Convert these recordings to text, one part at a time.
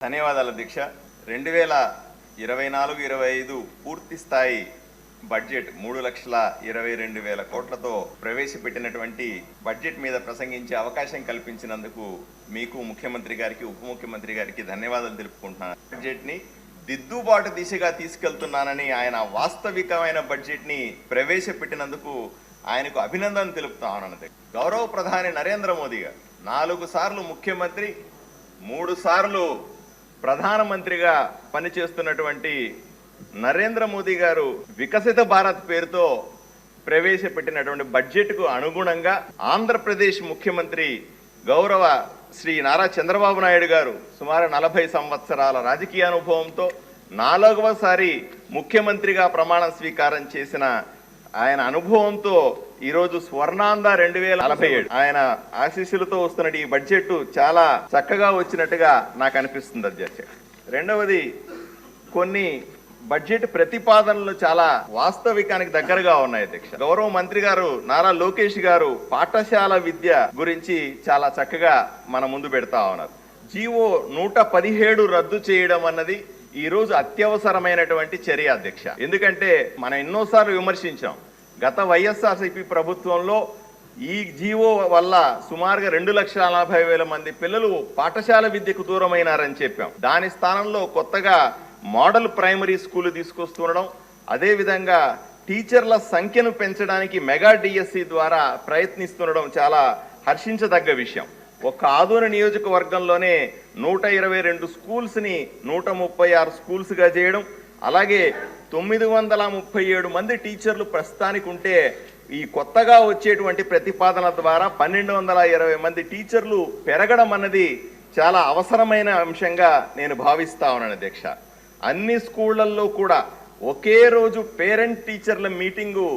ధన్యవాదాలు అధ్యక్ష. 2024-25 పూర్తి స్థాయి బడ్జెట్ 3,22,000 కోట్లతో ప్రవేశపెట్టినటువంటి బడ్జెట్ మీద ప్రసంగించే అవకాశం కల్పించినందుకు మీకు ముఖ్యమంత్రి గారికి ఉప ముఖ్యమంత్రి గారికి ధన్యవాదాలు తెలుపుకుంటున్నాను. బడ్జెట్ని దిద్దుబాటు దిశగా తీసుకెళ్తున్నానని ఆయన వాస్తవికమైన బడ్జెట్ని ప్రవేశపెట్టినందుకు ఆయనకు అభినందన తెలుపుతా ఉన్నాను. గౌరవ ప్రధాని నరేంద్ర మోదీ గారు 4 సార్లు ముఖ్యమంత్రి 3 సార్లు ప్రధానమంత్రిగా పనిచేస్తున్నటువంటి నరేంద్ర మోదీ గారు వికసిత భారత్ పేరుతో ప్రవేశపెట్టినటువంటి బడ్జెట్కు అనుగుణంగా ఆంధ్రప్రదేశ్ ముఖ్యమంత్రి గౌరవ శ్రీ నారా చంద్రబాబు నాయుడు గారు సుమారు 40 సంవత్సరాల రాజకీయ అనుభవంతో 4వసారి ముఖ్యమంత్రిగా ప్రమాణ స్వీకారం చేసిన ఆయన అనుభవంతో ఈరోజు స్వర్ణాంధ్ర 2047 ఆయన ఆశీస్సులతో వస్తున్న ఈ బడ్జెట్ చాలా చక్కగా వచ్చినట్టుగా నాకు అనిపిస్తుంది అధ్యక్ష. రెండవది, కొన్ని బడ్జెట్ ప్రతిపాదనలు చాలా వాస్తవికానికి దగ్గరగా ఉన్నాయి అధ్యక్ష. గౌరవ మంత్రి గారు నారా లోకేష్ గారు పాఠశాల విద్య గురించి చాలా చక్కగా మన ముందు పెడతా ఉన్నారు. జీవో 117 రద్దు చేయడం అన్నది ఈ రోజు అత్యవసరమైనటువంటి చర్య అధ్యక్ష. ఎందుకంటే మనం ఎన్నోసార్లు విమర్శించాం, గత వైఎస్ఆర్సీపీ ప్రభుత్వంలో ఈ జీవో వల్ల సుమారుగా 2,40,000 మంది పిల్లలు పాఠశాల విద్యకు దూరమైనారని చెప్పాం. దాని స్థానంలో కొత్తగా మోడల్ ప్రైమరీ స్కూల్ తీసుకొస్తుండడం, అదేవిధంగా టీచర్ల సంఖ్యను పెంచడానికి మెగా డిఎస్సి ద్వారా ప్రయత్నిస్తుండడం చాలా హర్షించదగ్గ విషయం. ఒక్క ఆదోని నియోజకవర్గంలోనే 122 స్కూల్స్ని 136 స్కూల్స్గా చేయడం, అలాగే 937 మంది టీచర్లు ప్రస్తుతానికి ఉంటే ఈ కొత్తగా వచ్చేటువంటి ప్రతిపాదన ద్వారా 1,220 మంది టీచర్లు పెరగడం అన్నది చాలా అవసరమైన అంశంగా నేను భావిస్తా ఉన్నాను అధ్యక్ష. అన్ని స్కూళ్లలో కూడా ఒకే రోజు పేరెంట్ టీచర్ల మీటింగు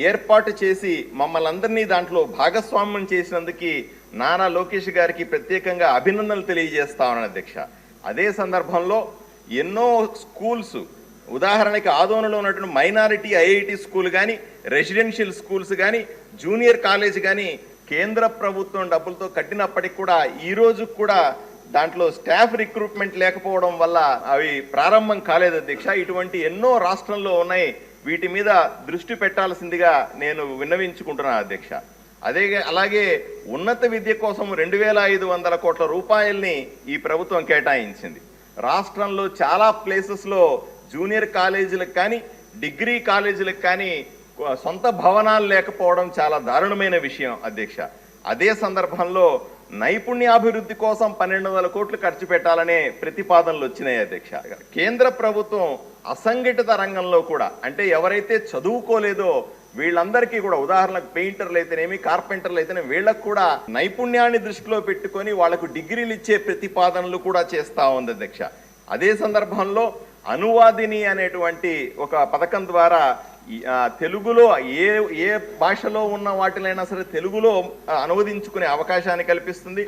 ఏర్పాటు చేసి మమ్మల్ని అందరినీ దాంట్లో భాగస్వామ్యం చేసినందుకు నారా లోకేష్ గారికి ప్రత్యేకంగా అభినందనలు తెలియజేస్తా ఉన్నాను అధ్యక్ష. అదే సందర్భంలో ఎన్నో స్కూల్స్, ఉదాహరణకి ఆదోనిలో ఉన్నటువంటి మైనారిటీ ఐఐటి స్కూల్ కానీ, రెసిడెన్షియల్ స్కూల్స్ కానీ, జూనియర్ కాలేజ్ కానీ కేంద్ర ప్రభుత్వం డబ్బులతో కట్టినప్పటికి కూడా ఈ రోజు కూడా దాంట్లో స్టాఫ్ రిక్రూట్మెంట్ లేకపోవడం వల్ల అవి ప్రారంభం కాలేదు అధ్యక్ష. ఇటువంటి ఎన్నో రాష్ట్రంలో ఉన్నాయి, వీటి మీద దృష్టి పెట్టాల్సిందిగా నేను విన్నవించుకుంటున్నాను అధ్యక్ష. అలాగే ఉన్నత విద్య కోసం 2,500 కోట్ల రూపాయల్ని ఈ ప్రభుత్వం కేటాయించింది. రాష్ట్రంలో చాలా ప్లేసెస్లో జూనియర్ కాలేజీలకు కానీ, డిగ్రీ కాలేజీలకు కానీ సొంత భవనాలు లేకపోవడం చాలా దారుణమైన విషయం అధ్యక్ష. అదే సందర్భంలో నైపుణ్యాభివృద్ధి కోసం 1,200 కోట్లు ఖర్చు పెట్టాలనే ప్రతిపాదనలు వచ్చినాయి అధ్యక్ష. కేంద్ర ప్రభుత్వం అసంఘటిత రంగంలో కూడా, అంటే ఎవరైతే చదువుకోలేదో వీళ్ళందరికీ కూడా, ఉదాహరణకు పెయింటర్లు అయితేనేమి, కార్పెంటర్లు అయితేనేమి, వీళ్ళకు కూడా నైపుణ్యాన్ని దృష్టిలో పెట్టుకొని వాళ్లకు డిగ్రీలు ఇచ్చే ప్రతిపాదనలు కూడా చేస్తా ఉంది అధ్యక్ష. అదే సందర్భంలో అనువాదిని అనేటువంటి ఒక పథకం ద్వారా తెలుగులో ఏ భాషలో ఉన్న వాటినైనా సరే తెలుగులో అనువదించుకునే అవకాశాన్ని కల్పిస్తుంది.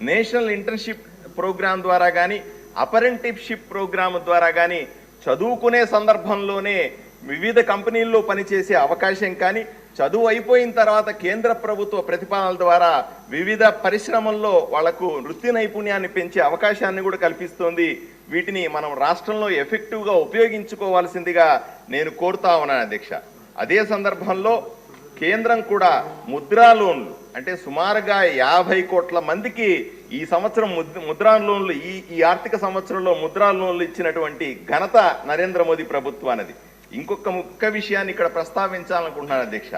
నేషనల్ ఇంటర్న్షిప్ ప్రోగ్రాం ద్వారా కానీ, అప్రెంటిస్షిప్ ప్రోగ్రాం ద్వారా కానీ చదువుకునే సందర్భంలోనే వివిధ కంపెనీల్లో పనిచేసే అవకాశం కానీ, చదువు అయిపోయిన తర్వాత కేంద్ర ప్రభుత్వ ప్రతిపాదనల ద్వారా వివిధ పరిశ్రమల్లో వాళ్లకు వృత్తి నైపుణ్యాన్ని పెంచే అవకాశాన్ని కూడా కల్పిస్తోంది. వీటిని మనం రాష్ట్రంలో ఎఫెక్టివ్గా ఉపయోగించుకోవాల్సిందిగా నేను కోరుతా ఉన్నాను అధ్యక్ష. అదే సందర్భంలో కేంద్రం కూడా ముద్రా లోన్లు, అంటే సుమారుగా 50 కోట్ల మందికి ఈ సంవత్సరం ముద్రా లోన్లు, ఈ ఆర్థిక సంవత్సరంలో ముద్రా లోన్లు ఇచ్చినటువంటి ఘనత నరేంద్ర మోదీ ప్రభుత్వానికి. ఇంకొక ముఖ్య విషయాన్ని ఇక్కడ ప్రస్తావించాలనుకుంటున్నాను అధ్యక్ష.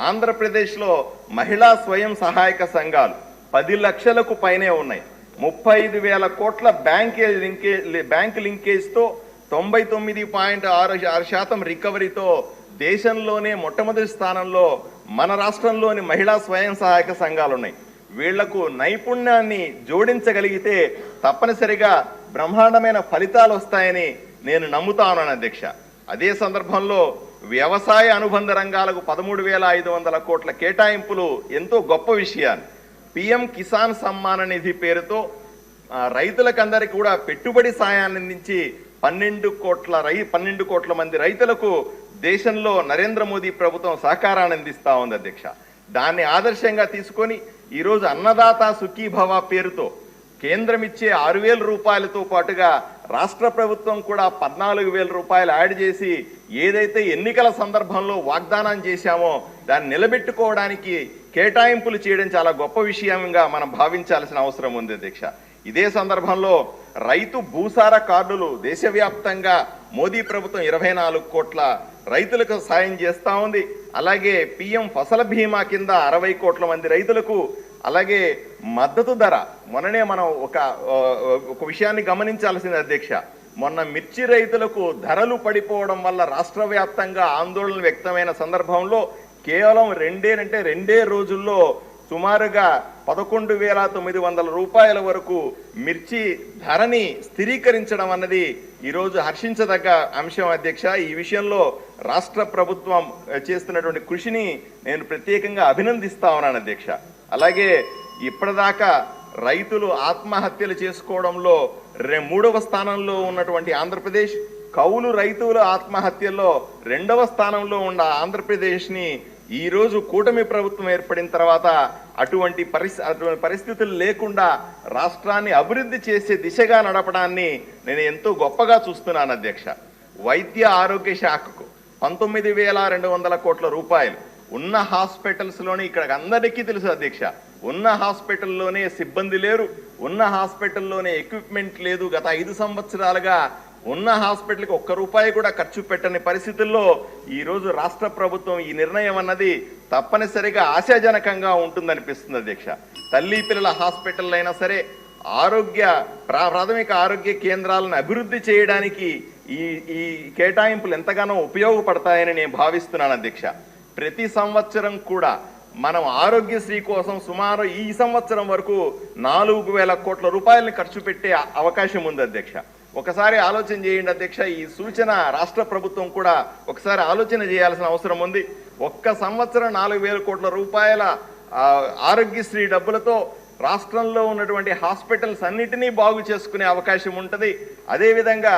ఆంధ్రప్రదేశ్లో మహిళా స్వయం సహాయక సంఘాలు 10 లక్షలకు పైనే ఉన్నాయి. 35,000 కోట్ల బ్యాంక్ లింకేజ్తో 99.6% రికవరీతో దేశంలోనే మొట్టమొదటి స్థానంలో మన రాష్ట్రంలోని మహిళా స్వయం సహాయక సంఘాలు ఉన్నాయి. వీళ్లకు నైపుణ్యాన్ని జోడించగలిగితే తప్పనిసరిగా బ్రహ్మాండమైన ఫలితాలు వస్తాయని నేను నమ్ముతా ఉన్నాను అధ్యక్ష. అదే సందర్భంలో వ్యవసాయ అనుబంధ రంగాలకు 13,500 కోట్ల కేటాయింపులు ఎంతో గొప్ప విషయాన్ని. పిఎం కిసాన్ సమ్మాన్ నిధి పేరుతో రైతులకందరికీ కూడా పెట్టుబడి సాయాన్ని అందించి 12 కోట్ల మంది రైతులకు దేశంలో నరేంద్ర మోదీ ప్రభుత్వం సహకారాన్ని అందిస్తా ఉంది అధ్యక్ష. దాన్ని ఆదర్శంగా తీసుకొని ఈరోజు అన్నదాత సుఖీభవ పేరుతో కేంద్రం ఇచ్చే 6,000 రూపాయలతో పాటుగా రాష్ట్ర ప్రభుత్వం కూడా 14,000 రూపాయలు యాడ్ చేసి ఏదైతే ఎన్నికల సందర్భంలో వాగ్దానం చేశామో దాన్ని నిలబెట్టుకోవడానికి కేటాయింపులు చేయడం చాలా గొప్ప విషయంగా మనం భావించాల్సిన అవసరం ఉంది అధ్యక్ష. ఇదే సందర్భంలో రైతు భూసార కార్డులు దేశవ్యాప్తంగా మోదీ ప్రభుత్వం 24 కోట్ల రైతులకు సాయం చేస్తూ ఉంది. అలాగే పిఎం ఫసల బీమా కింద 60 కోట్ల మంది రైతులకు, అలాగే మద్దతు ధర మొన్ననే మనం ఒక విషయాన్ని గమనించాల్సింది అధ్యక్ష. మొన్న మిర్చి రైతులకు ధరలు పడిపోవడం వల్ల రాష్ట్ర వ్యాప్తంగా ఆందోళన వ్యక్తమైన సందర్భంలో కేవలం రెండే రోజుల్లో సుమారుగా 11,900 రూపాయల వరకు మిర్చి ధరని స్థిరీకరించడం అన్నది ఈరోజు హర్షించదగ్గ అంశం అధ్యక్ష. ఈ విషయంలో రాష్ట్ర ప్రభుత్వం చేస్తున్నటువంటి కృషిని నేను ప్రత్యేకంగా అభినందిస్తా ఉన్నాను అధ్యక్ష. అలాగే ఇప్పటిదాకా రైతులు ఆత్మహత్యలు చేసుకోవడంలో 3వ స్థానంలో ఉన్నటువంటి ఆంధ్రప్రదేశ్, కౌలు రైతుల ఆత్మహత్యల్లో 2వ స్థానంలో ఉన్న ఆంధ్రప్రదేశ్ని ఈరోజు కూటమి ప్రభుత్వం ఏర్పడిన తర్వాత అటువంటి పరిస్థితులు లేకుండా రాష్ట్రాన్ని అభివృద్ధి చేసే దిశగా నడపడాన్ని నేను ఎంతో గొప్పగా చూస్తున్నాను అధ్యక్ష. వైద్య ఆరోగ్య శాఖకు 19,200 కోట్ల రూపాయలు ఉన్న హాస్పిటల్స్లోనే, ఇక్కడ అందరికీ తెలుసు అధ్యక్ష, ఉన్న హాస్పిటల్లోనే సిబ్బంది లేరు, ఉన్న హాస్పిటల్లోనే ఎక్విప్మెంట్ లేదు. గత 5 సంవత్సరాలుగా ఉన్న హాస్పిటల్కి 1 రూపాయి కూడా ఖర్చు పెట్టని పరిస్థితుల్లో ఈరోజు రాష్ట్ర ప్రభుత్వం ఈ నిర్ణయం అన్నది తప్పనిసరిగా ఆశాజనకంగా ఉంటుందనిపిస్తుంది అధ్యక్ష. తల్లి పిల్లల హాస్పిటల్ అయినా సరే, ప్రాథమిక ఆరోగ్య కేంద్రాలను అభివృద్ధి చేయడానికి ఈ కేటాయింపులు ఎంతగానో ఉపయోగపడతాయని నేను భావిస్తున్నాను అధ్యక్ష. ప్రతి సంవత్సరం కూడా మనం ఆరోగ్యశ్రీ కోసం సుమారు ఈ సంవత్సరం వరకు 4,000 కోట్ల రూపాయలని ఖర్చు పెట్టే అవకాశం ఉంది అధ్యక్ష. ఒకసారి ఆలోచన చేయండి అధ్యక్ష. ఈ సూచన రాష్ట్ర ప్రభుత్వం కూడా ఒకసారి ఆలోచన చేయాల్సిన అవసరం ఉంది. ఒక్క సంవత్సరం 4,000 కోట్ల రూపాయల ఆరోగ్యశ్రీ డబ్బులతో రాష్ట్రంలో ఉన్నటువంటి హాస్పిటల్స్ అన్నిటినీ బాగు చేసుకునే అవకాశం ఉంటుంది. అదేవిధంగా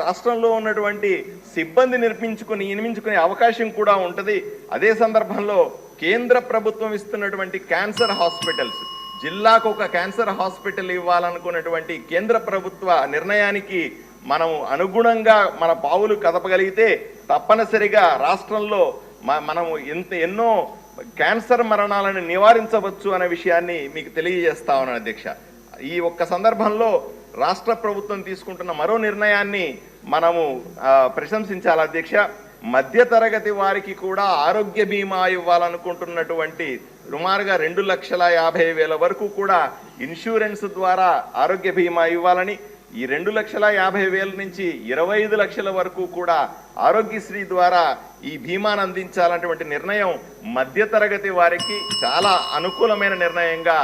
రాష్ట్రంలో ఉన్నటువంటి సిబ్బంది నియమించుకునే అవకాశం కూడా ఉంటుంది. అదే సందర్భంలో కేంద్ర ప్రభుత్వం ఇస్తున్నటువంటి క్యాన్సర్ హాస్పిటల్స్, జిల్లాకు ఒక క్యాన్సర్ హాస్పిటల్ ఇవ్వాలనుకున్నటువంటి కేంద్ర ప్రభుత్వ నిర్ణయానికి మనం అనుగుణంగా మన పావులు కదపగలిగితే తప్పనిసరిగా రాష్ట్రంలో మనము ఎన్నో క్యాన్సర్ మరణాలను నివారించవచ్చు అనే విషయాన్ని మీకు తెలియజేస్తా ఉన్నాను అధ్యక్ష. ఈ ఒక్క సందర్భంలో రాష్ట్ర ప్రభుత్వం తీసుకుంటున్న మరో నిర్ణయాన్ని మనము ప్రశంసించాలి అధ్యక్ష. మధ్యతరగతి వారికి కూడా ఆరోగ్య బీమా ఇవ్వాలనుకుంటున్నటువంటి సుమారుగా 2,50,000 వరకు కూడా ఇన్సూరెన్స్ ద్వారా ఆరోగ్య బీమా ఇవ్వాలని, ఈ 2,50,000 నుంచి 25 లక్షల వరకు కూడా ఆరోగ్యశ్రీ ద్వారా ఈ బీమాను అందించాలన్నటువంటి నిర్ణయం మధ్యతరగతి వారికి చాలా అనుకూలమైన నిర్ణయంగా